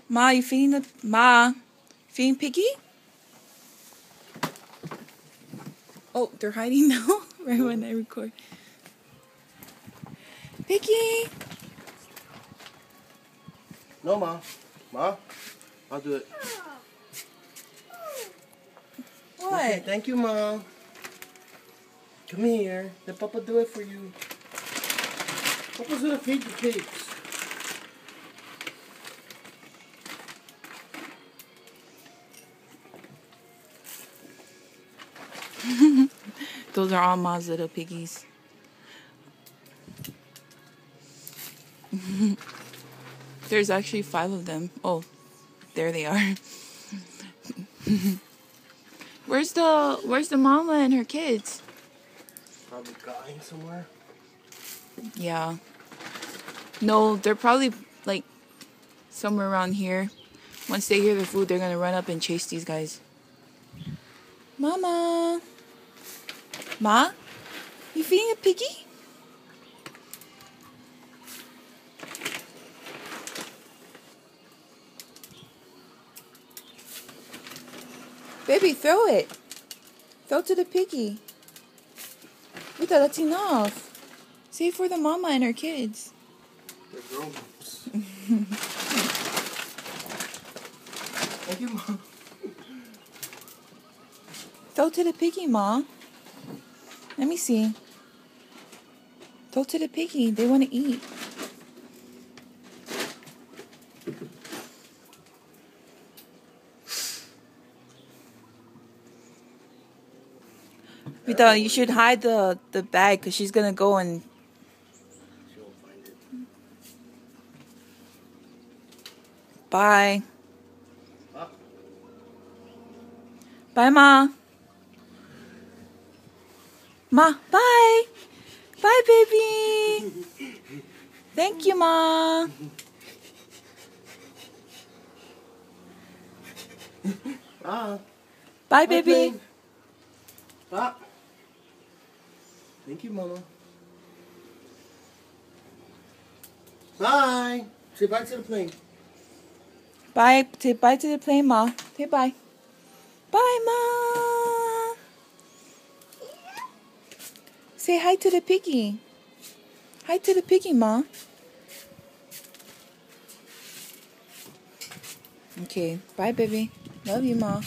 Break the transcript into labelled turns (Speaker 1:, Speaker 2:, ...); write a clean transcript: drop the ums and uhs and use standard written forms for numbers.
Speaker 1: Ma, you feeding the... Ma, feeding Piggy? Oh, they're hiding now? Right when I record. Piggy!
Speaker 2: No, Ma. Ma, I'll do it.
Speaker 1: What?
Speaker 2: Okay, thank you, Ma. Come here. Let Papa do it for you. Papa's gonna feed the pigs.
Speaker 1: Those are all Ma's little piggies. There's actually 5 of them. Oh, there they are. Where's the mama and her kids?
Speaker 2: Probably dying somewhere.
Speaker 1: Yeah. No, they're probably like somewhere around here. Once they hear the food, they're gonna run up and chase these guys. Mama. Ma? You feeding a piggy? Baby, throw it. Throw to the piggy. Rita, that's enough. Save for the mama and her kids.
Speaker 2: They're grown-ups. Thank you, Mom.
Speaker 1: Throw to the piggy, Ma. Let me see. Throw to the piggy. They want to eat. Rita, you should hide the bag because she's going to go and...
Speaker 2: She won't find it.
Speaker 1: Bye.
Speaker 2: Ah.
Speaker 1: Bye, Ma. Ma, bye. Bye, baby. Thank you, Ma.
Speaker 2: Ah.
Speaker 1: Bye, baby.
Speaker 2: Ah. Thank you, Mama. Bye. Say bye to the plane.
Speaker 1: Bye. Say bye to the plane, Ma. Say bye. Bye, Ma. Say hi to the piggy. Hi to the piggy, Ma. Okay. Bye, baby. Love you, Ma.